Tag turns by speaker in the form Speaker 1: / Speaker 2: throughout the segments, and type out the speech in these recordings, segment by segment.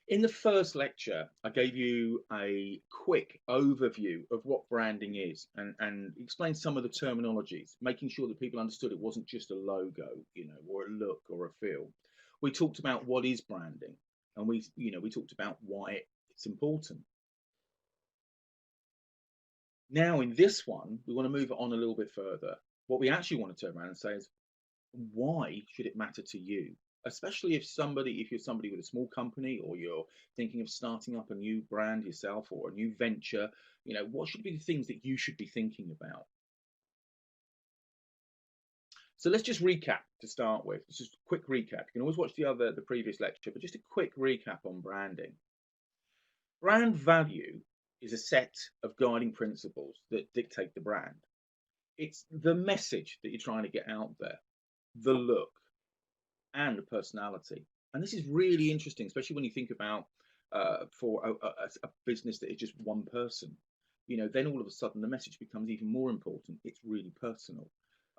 Speaker 1: In the first lecture, I gave you a quick overview of what branding is and explained some of the terminologies, making sure that people understood it wasn't just a logo, or a look or a feel. We talked about what is branding, and we talked about why it's important. Now, in this one, we want to move it on a little bit further. What we actually want to turn around and say is, why should it matter to you? Especially if you're somebody with a small company, or you're thinking of starting up a new brand yourself or a new venture, what should be the things that you should be thinking about? So let's just recap to start with. It's just a quick recap. You can always watch the previous lecture, but just a quick recap on branding. Brand value is a set of guiding principles that dictate the brand. It's the message that you're trying to get out there, the look, and the personality. And this is really interesting, especially when you think about for a business that is just one person. Then all of a sudden the message becomes even more important. It's really personal.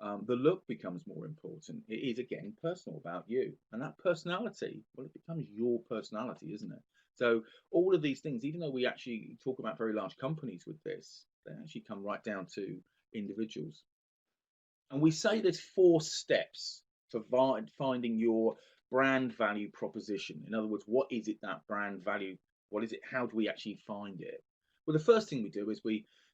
Speaker 1: The look becomes more important. It is again personal about you, and that personality, well, it becomes your personality, isn't it? So all of these things, even though we actually talk about very large companies with this, they actually come right down to individuals. And we say there's 4 steps for finding your brand value proposition. In other words, what is it, that brand value? What is it? How do we actually find it? Well, the first thing we do is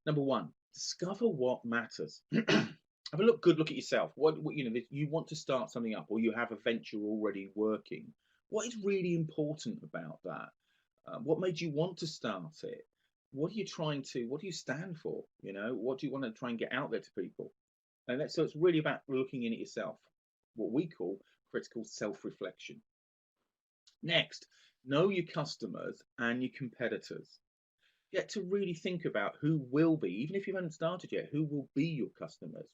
Speaker 1: number 1, discover what matters. Have a good look at yourself. What you want to start something up, or you have a venture already working. What is really important about that? What made you want to start it? What do you stand for? What do you want to try and get out there to people? And so it's really about looking in at yourself, what we call critical self-reflection. Next, know your customers and your competitors. Get to really think about who will be, even if you haven't started yet, who will be your customers,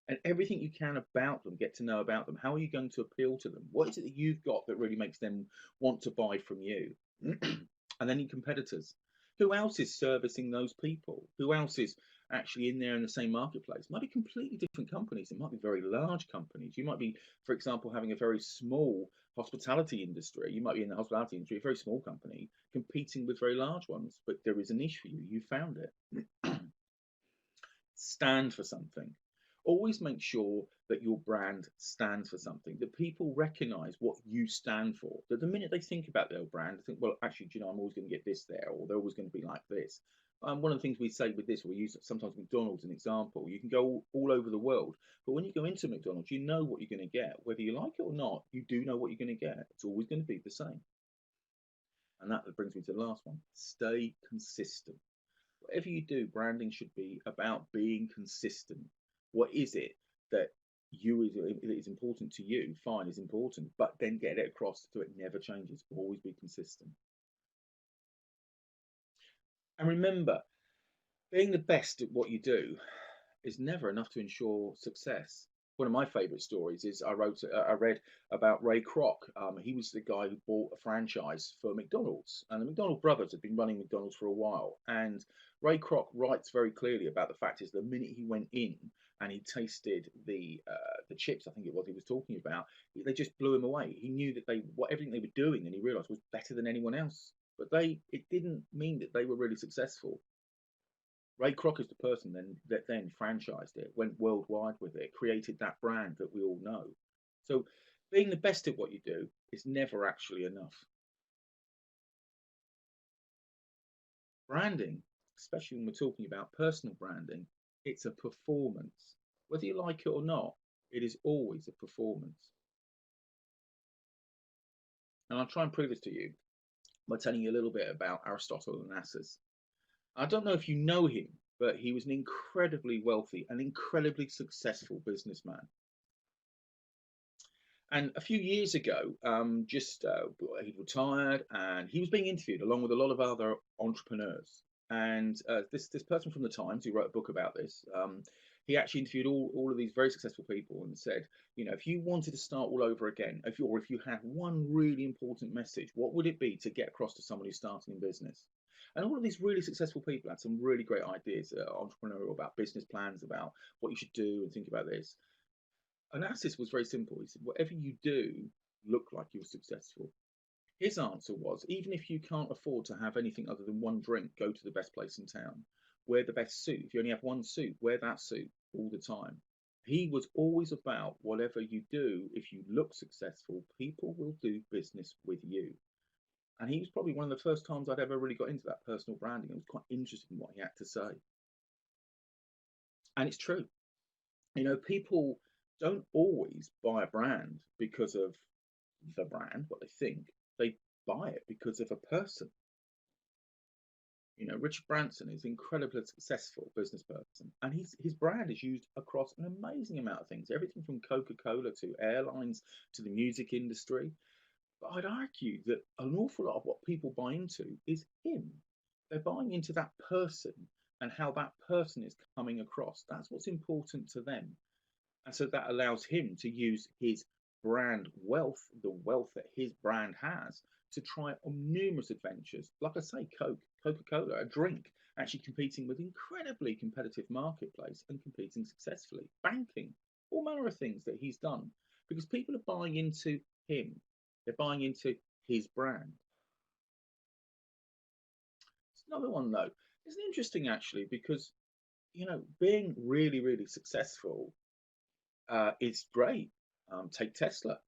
Speaker 1: and everything you can about them, get to know about them. How are you going to appeal to them? What is it that you've got that really makes them want to buy from you? And then your competitors. Who else is servicing those people? Who else is actually in there in the same marketplace? It might be completely different companies. It might be very large companies. You might be, for example, having a very small hospitality industry. You might be in the hospitality industry, a very small company, competing with very large ones, but there is a niche for you. You found it. Stand for something. Always make sure that your brand stands for something, that people recognize what you stand for, that the minute they think about their brand, they think, well, actually, I'm always going to get this there, or they're always going to be like this. One of the things we say with this, we use sometimes McDonald's as an example. You can go all over the world, but when you go into McDonald's, you know what you're going to get. Whether you like it or not, you do know what you're going to get. It's always going to be the same. And that brings me to the last one. Stay consistent. Whatever you do, branding should be about being consistent. What is it that is important to you? Fine, is important, but then get it across so it never changes. Always be consistent. And remember, being the best at what you do is never enough to ensure success. One of my favourite stories is I read about Ray Kroc. He was the guy who bought a franchise for McDonald's, and the McDonald brothers had been running McDonald's for a while. And Ray Kroc writes very clearly about the fact is the minute he went in and he tasted the chips, I think it was he was talking about, they just blew him away. He knew that everything they were doing, and he realised was better than anyone else. But it didn't mean that they were really successful. Ray Kroc is the person that then franchised it, went worldwide with it, created that brand that we all know. So being the best at what you do is never actually enough. Branding, especially when we're talking about personal branding, it's a performance. Whether you like it or not, it is always a performance. And I'll try and prove this to you by telling you a little bit about Aristotle and Asses. I don't know if you know him, but he was an incredibly wealthy and incredibly successful businessman. And a few years ago, he'd retired, and he was being interviewed along with a lot of other entrepreneurs. And this person from the Times, who wrote a book about this, he actually interviewed all of these very successful people and said, if you wanted to start all over again, if you had one really important message, what would it be to get across to someone who's starting in business? And all of these really successful people had some really great ideas, entrepreneurial, about business plans, about what you should do and think about this. Analysis was very simple. He said, whatever you do, look like you're successful. His answer was, even if you can't afford to have anything other than one drink, go to the best place in town. Wear the best suit. If you only have one suit, wear that suit all the time. He was always about whatever you do, if you look successful, people will do business with you. And he was probably one of the first times I'd ever really got into that personal branding. It was quite interesting what he had to say. And it's true. People don't always buy a brand because of the brand, what they think. They buy it because of a person. Richard Branson is an incredibly successful business person, and his brand is used across an amazing amount of things, everything from Coca-Cola to airlines to the music industry. But I'd argue that an awful lot of what people buy into is him. They're buying into that person and how that person is coming across. That's what's important to them. And so that allows him to use his brand wealth, the wealth that his brand has, to try on numerous adventures. Like I say, Coca-Cola, a drink, actually competing with incredibly competitive marketplace and competing successfully. Banking, all manner of things that he's done because people are buying into him. They're buying into his brand. It's another one though. It's interesting actually because being really, really successful is great. Take Tesla,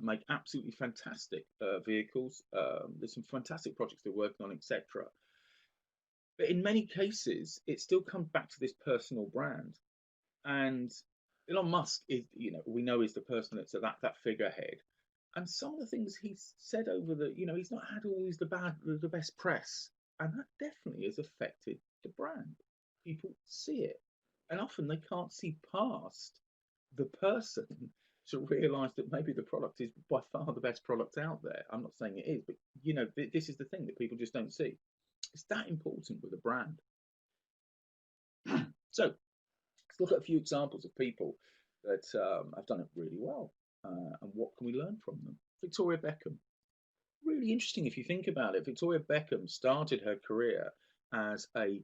Speaker 1: make absolutely fantastic vehicles. There's some fantastic projects they're working on, etc. But in many cases, it still comes back to this personal brand. And Elon Musk is, we know is the person that's at that figurehead. And some of the things he's said over he's not had always the best press, and that definitely has affected the brand. People see it, and often they can't see past the person to realize that maybe the product is by far the best product out there. I'm not saying it is, but this is the thing that people just don't see. It's that important with a brand. So let's look at a few examples of people that have done it really well, and what can we learn from them. Victoria Beckham, really interesting if you think about it. Victoria Beckham started her career as a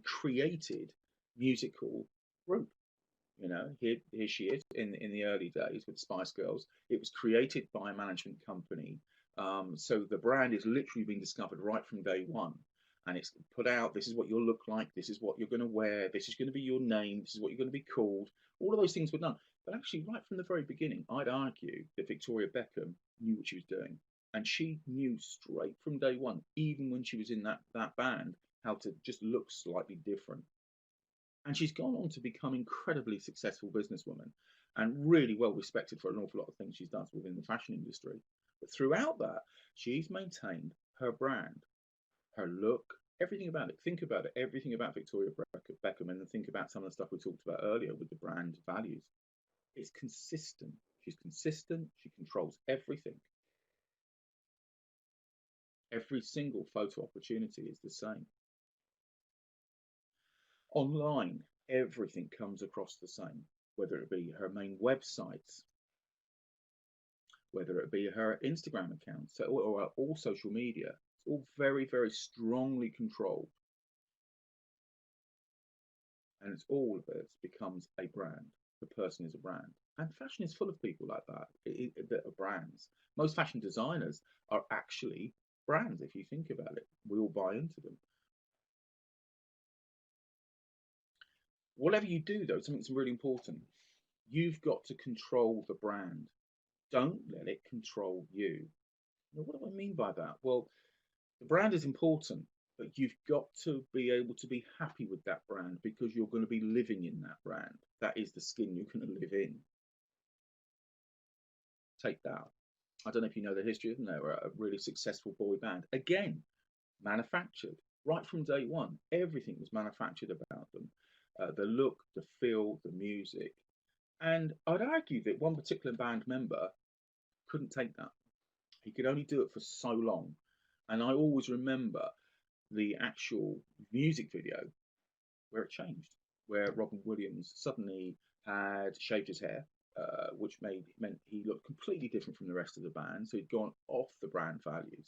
Speaker 1: created musical group. Here she is in the early days with Spice Girls. It was created by a management company. So the brand is literally being discovered right from day one. And it's put out, this is what you'll look like, this is what you're going to wear, this is going to be your name, this is what you're going to be called. All of those things were done. But actually, right from the very beginning, I'd argue that Victoria Beckham knew what she was doing. And she knew straight from day one, even when she was in that band, how to just look slightly different. And she's gone on to become incredibly successful businesswoman and really well respected for an awful lot of things she's done within the fashion industry. But throughout that, she's maintained her brand, her look, everything about it. Think about it, everything about Victoria Beckham, and then think about some of the stuff we talked about earlier with the brand values. It's consistent. She's consistent. She controls everything. Every single photo opportunity is the same. Online, everything comes across the same, whether it be her main websites, whether it be her Instagram accounts, or all social media. It's all very, very strongly controlled. And it's all of it becomes a brand. The person is a brand. And fashion is full of people like that, that are brands. Most fashion designers are actually brands, if you think about it. We all buy into them. Whatever you do, though, something that's really important. You've got to control the brand. Don't let it control you. Now, what do I mean by that? Well, the brand is important, but you've got to be able to be happy with that brand because you're going to be living in that brand. That is the skin you're going to live in. Take that. I don't know if you know the history of them. They were a really successful boy band. Again, manufactured right from day one. Everything was manufactured about them. The look, the feel, the music. And I'd argue that one particular band member couldn't take that. He could only do it for so long. And I always remember the actual music video where it changed, where Robin Williams suddenly had shaved his hair, which meant he looked completely different from the rest of the band. So he'd gone off the brand values.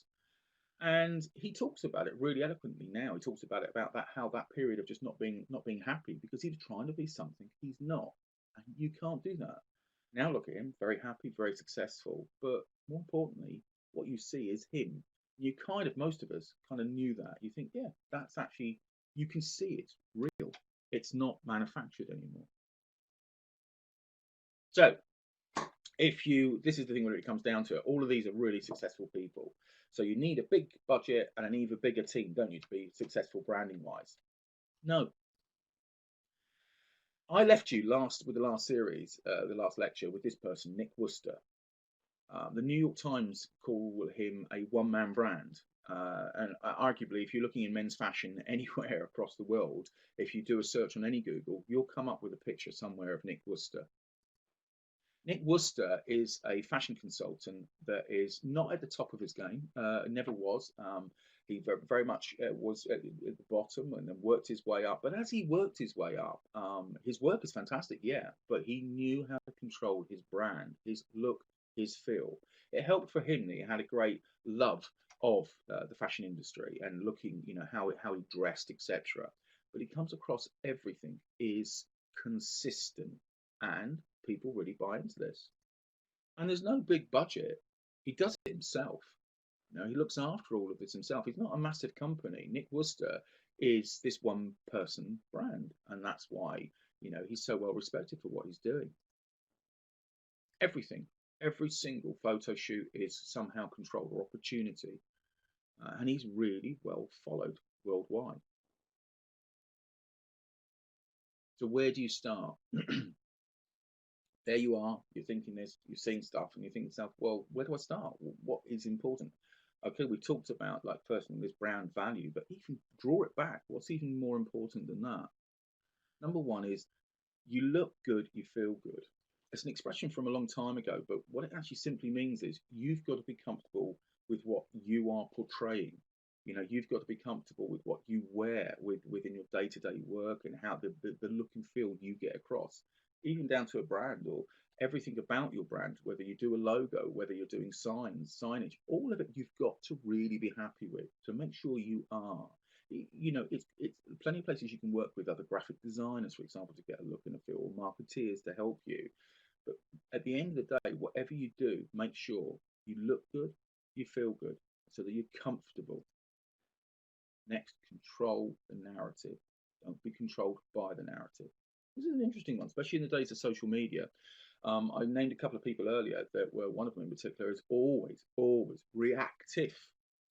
Speaker 1: And he talks about it really eloquently now. He talks about it about that how that period of just not being happy because he was trying to be something he's not, and you can't do that. Now look at him, very happy, very successful, but more importantly, what you see is him. You kind of, most of us kind of knew that. You think, yeah, that's actually, you can see it's real. It's not manufactured anymore. So if you, this is the thing where it comes down to it, all of these are really successful people. So you need a big budget and an even bigger team, don't you, to be successful branding wise? No. I left you with the last series, the last lecture with this person, Nick Wooster. The New York Times call him a one-man brand. And arguably, if you're looking in men's fashion anywhere across the world, if you do a search on any Google, you'll come up with a picture somewhere of Nick Wooster. Nick Wooster is a fashion consultant that is not at the top of his game, never was. He very much was at the bottom and then worked his way up. But as he worked his way up, his work is fantastic, yeah, but he knew how to control his brand, his look, his feel. It helped for him that he had a great love of the fashion industry and looking, how he dressed, etc. But he comes across everything is consistent, and people really buy into this. And there's no big budget. He does it himself. He looks after all of this himself. He's not a massive company. Nick Wooster is this one person brand, and that's why he's so well respected for what he's doing. Everything, every single photo shoot is somehow controlled or opportunity, and he's really well followed worldwide. So where do you start? There you are, you're thinking this, you've seen stuff, and you think to yourself, well, where do I start? What is important? Okay, we talked about, like, personally, this brand value, but even draw it back. What's even more important than that? Number one is you look good, you feel good. It's an expression from a long time ago, but what it actually simply means is you've got to be comfortable with what you are portraying. You've got to be comfortable with what you wear within your day-to-day work and how the look and feel you get across, even down to a brand or everything about your brand, whether you do a logo, whether you're doing signage, all of it you've got to really be happy with to make sure you are. It's plenty of places you can work with other graphic designers, for example, to get a look and a feel, or marketeers to help you. But at the end of the day, whatever you do, make sure you look good, you feel good, so that you're comfortable. Next, control the narrative. Don't be controlled by the narrative. This is an interesting one, especially in the days of social media. I named a couple of people earlier that were, one of them in particular is always reactive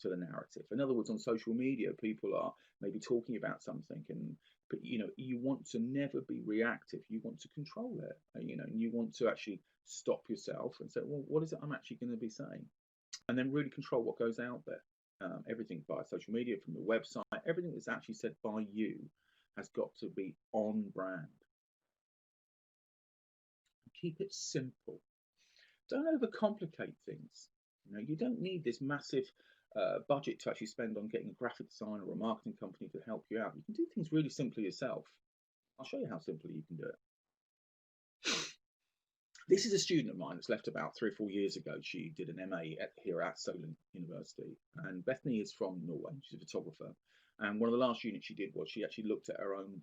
Speaker 1: to the narrative. In other words, on social media, people are maybe talking about something, but you want to never be reactive. You want to control it, and you want to actually stop yourself and say, well, what is it I'm actually going to be saying, and then really control what goes out there. Everything via social media, from the website, everything that's actually said by you has got to be on brand. Keep it simple. Don't overcomplicate things. You don't need this massive budget to actually spend on getting a graphic designer or a marketing company to help you out. You can do things really simply yourself. I'll show you how simply you can do it. This is a student of mine that's left about 3 or 4 years ago. She did an MA here at Solent University, and Bethany is from Norway. She's a photographer, and one of the last units she did was she actually looked at her own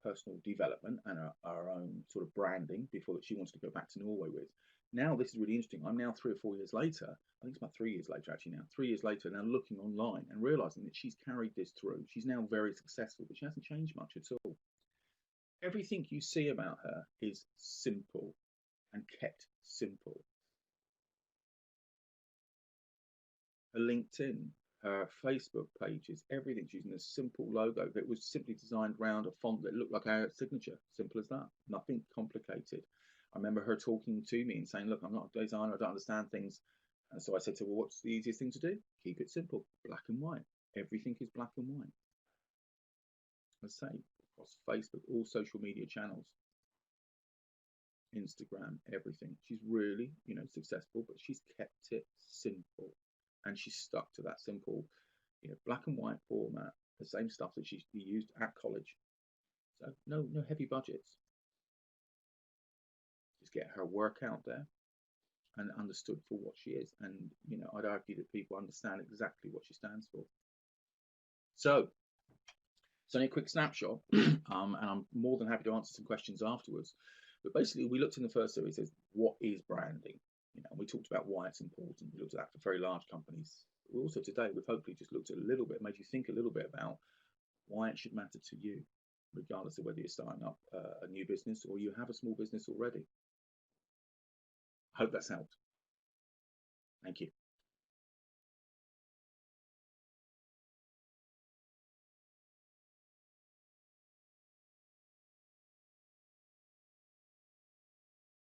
Speaker 1: personal development and her own sort of branding before that she wants to go back to Norway with. Now this is really interesting. I'm now 3 or 4 years later. I think it's about 3 years later actually now. 3 years later, now looking online and realizing that she's carried this through. She's now very successful, but she hasn't changed much at all. Everything you see about her is simple and kept simple. Her LinkedIn, her Facebook pages, everything's using a simple logo that was simply designed around a font that looked like our signature. Simple as that. Nothing complicated. I remember her talking to me and saying, look, I'm not a designer, I don't understand things. And so I said to her, well, what's the easiest thing to do? Keep it simple, black and white. Everything is black and white. I say, across Facebook, all social media channels, Instagram, everything. She's really, successful, but she's kept it simple, and she's stuck to that simple, black and white format. The same stuff that she used at college. So no heavy budgets. Just get her work out there and understood for what she is. And I'd argue that people understand exactly what she stands for. So it's only a quick snapshot, and I'm more than happy to answer some questions afterwards. But basically, we looked in the first series as what is branding? we talked about why it's important. We looked at that for very large companies. We also today we've hopefully just looked at a little bit, made you think a little bit about why it should matter to you, regardless of whether you're starting up a new business or you have a small business already. I hope that's helped. Thank you.